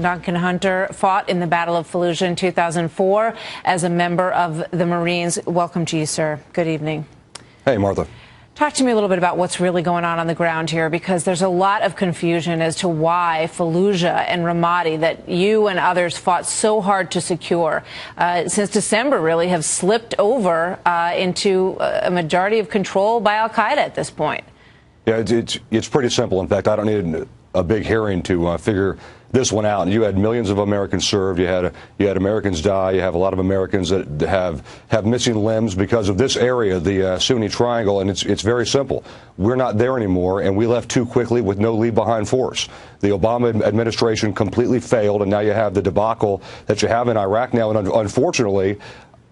Duncan Hunter fought in the Battle of Fallujah in 2004 as a member of the Marines. Welcome to you, sir. Good evening. Hey, Martha. Talk to me a little bit about what's really going on the ground here, because there's a lot of confusion as to why Fallujah and Ramadi, that you and others fought so hard to secure, since December really have slipped over into a majority of control by al-Qaeda at this point. Yeah, it's pretty simple. In fact, I don't need a big hearing to figure this one out. You had millions of Americans served. You had Americans die. You have a lot of Americans that have missing limbs because of this area, the Sunni Triangle, and it's very simple. We're not there anymore, and we left too quickly with no leave-behind force. The Obama administration completely failed, and now you have the debacle that you have in Iraq now, and unfortunately,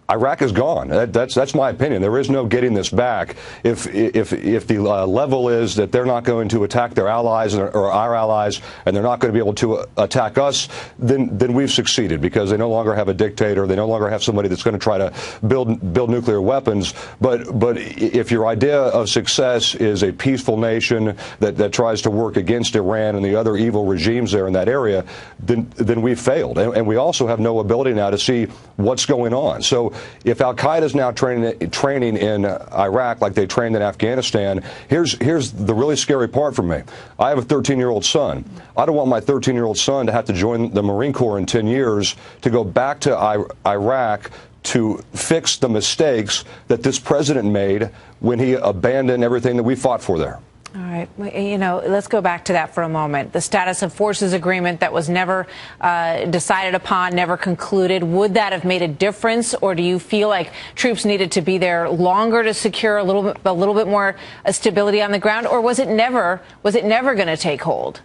Iraq is gone. That's my opinion. There is no getting this back. If the level is that they're not going to attack their allies or our allies, and they're not going to be able to attack us, then we've succeeded, because they no longer have a dictator. They no longer have somebody that's going to try to build nuclear weapons. But if your idea of success is a peaceful nation that tries to work against Iran and the other evil regimes there in that area, then we've failed. And we also have no ability now to see what's going on. So if al-Qaeda is now training in Iraq like they trained in Afghanistan, here's the really scary part for me. I have a 13-year-old son. I don't want my 13-year-old son to have to join the Marine Corps in 10 years to go back to Iraq to fix the mistakes that this president made when he abandoned everything that we fought for there. All right. You know, let's go back to that for a moment. The status of forces agreement that was never decided upon, never concluded. Would that have made a difference, or do you feel like troops needed to be there longer to secure a little bit more stability on the ground, or was it never going to take hold?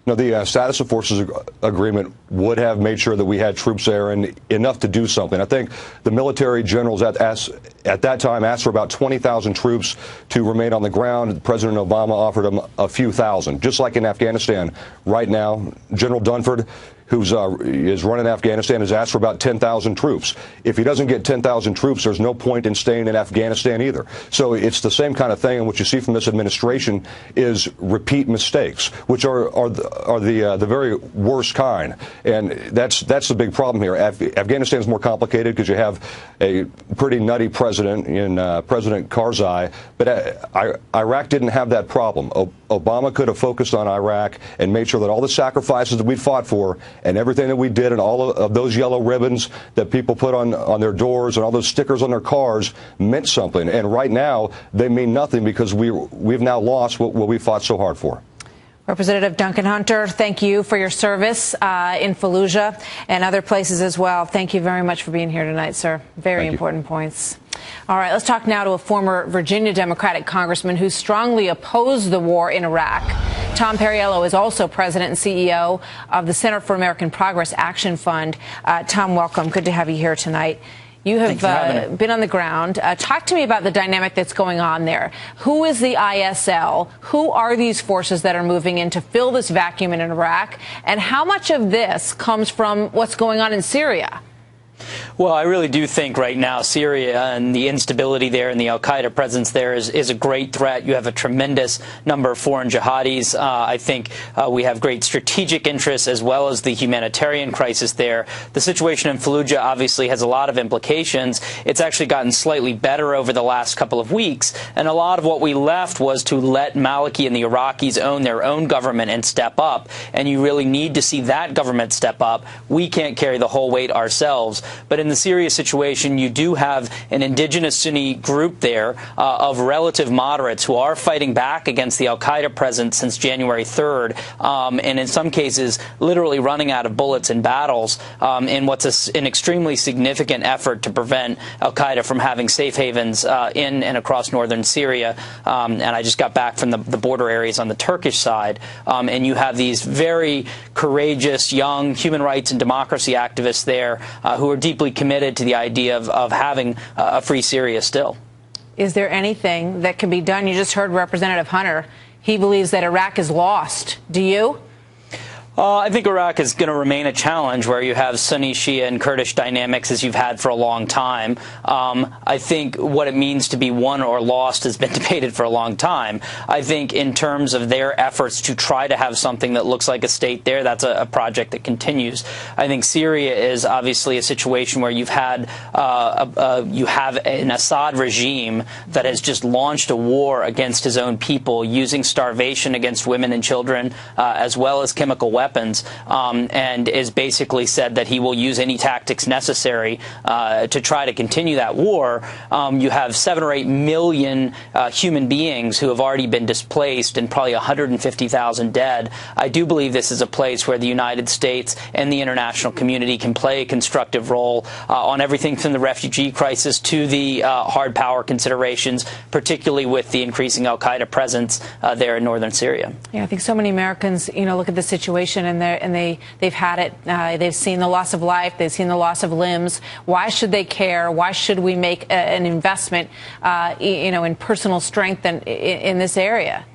No, the status of forces agreement would have made sure that we had troops there and enough to do something. I think the military generals at that time asked for about 20,000 troops to remain on the ground. President Obama offered them a few thousand, just like in Afghanistan. Right now, General Dunford, is running Afghanistan, has asked for about 10,000 troops. If he doesn't get 10,000 troops, there's no point in staying in Afghanistan either. So it's the same kind of thing, and what you see from this administration is repeat mistakes, which are the very worst kind. And that's the big problem here. Afghanistan is more complicated because you have a pretty nutty president in President Karzai, but Iraq didn't have that problem. Obama could have focused on Iraq and made sure that all the sacrifices that we fought for and everything that we did and all of those yellow ribbons that people put on their doors and all those stickers on their cars meant something. And right now, they mean nothing because we've now lost what we fought so hard for. Representative Duncan Hunter, thank you for your service in Fallujah and other places as well. Thank you very much for being here tonight, sir. Very important points. All right, let's talk now to a former Virginia Democratic congressman who strongly opposed the war in Iraq. Tom Perriello is also president and CEO of the Center for American Progress Action Fund. Tom, welcome. Good to have you here tonight. You have been on the ground. Talk to me about the dynamic that's going on there. Who is the ISL? Who are these forces that are moving in to fill this vacuum in Iraq? And how much of this comes from what's going on in Syria? Well, I really do think right now Syria and the instability there and the al-Qaeda presence there is a great threat. You have a tremendous number of foreign jihadis. I think we have great strategic interests as well as the humanitarian crisis there. The situation in Fallujah obviously has a lot of implications. It's actually gotten slightly better over the last couple of weeks, and a lot of what we left was to let Maliki and the Iraqis own their own government and step up, and you really need to see that government step up. We can't carry the whole weight ourselves. But in the Syria situation, you do have an indigenous Sunni group there of relative moderates who are fighting back against the al-Qaeda presence since January 3rd, and in some cases literally running out of bullets in battles in what's an extremely significant effort to prevent al-Qaeda from having safe havens in and across northern Syria. And I just got back from the border areas on the Turkish side, and you have these very courageous young human rights and democracy activists there who are deeply committed to the idea of having a free Syria still. Is there anything that can be done? You just heard Representative Hunter. He believes that Iraq is lost. Do you? I think Iraq is going to remain a challenge where you have Sunni, Shia, and Kurdish dynamics as you've had for a long time. I think what it means to be won or lost has been debated for a long time. I think in terms of their efforts to try to have something that looks like a state there, that's a project that continues. I think Syria is obviously a situation where you've had you have an Assad regime that has just launched a war against his own people, using starvation against women and children, as well as chemical weapons, and is basically said that he will use any tactics necessary to try to continue that war. You have 7 or 8 million human beings who have already been displaced and probably 150,000 dead. I do believe this is a place where the United States and the international community can play a constructive role on everything from the refugee crisis to the hard power considerations, particularly with the increasing al-Qaeda presence there in northern Syria. Yeah, I think so many Americans, look at the situation and they've had it. They've seen the loss of life. They've seen the loss of limbs. Why should they care? Why should we make an investment, in personal strength in this area?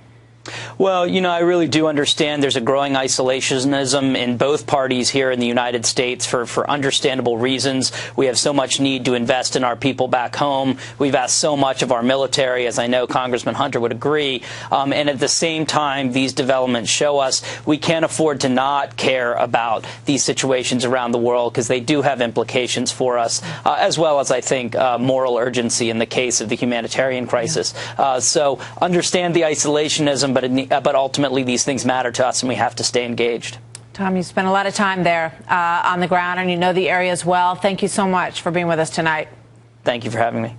Well, I really do understand there's a growing isolationism in both parties here in the United States for understandable reasons. We have so much need to invest in our people back home. We've asked so much of our military, as I know Congressman Hunter would agree. And at the same time, these developments show us we can't afford to not care about these situations around the world, because they do have implications for us, as well as, I think, moral urgency in the case of the humanitarian crisis. So understand the isolationism, but ultimately these things matter to us and we have to stay engaged. Tom, you spent a lot of time there on the ground and you know the area as well. Thank you so much for being with us tonight. Thank you for having me.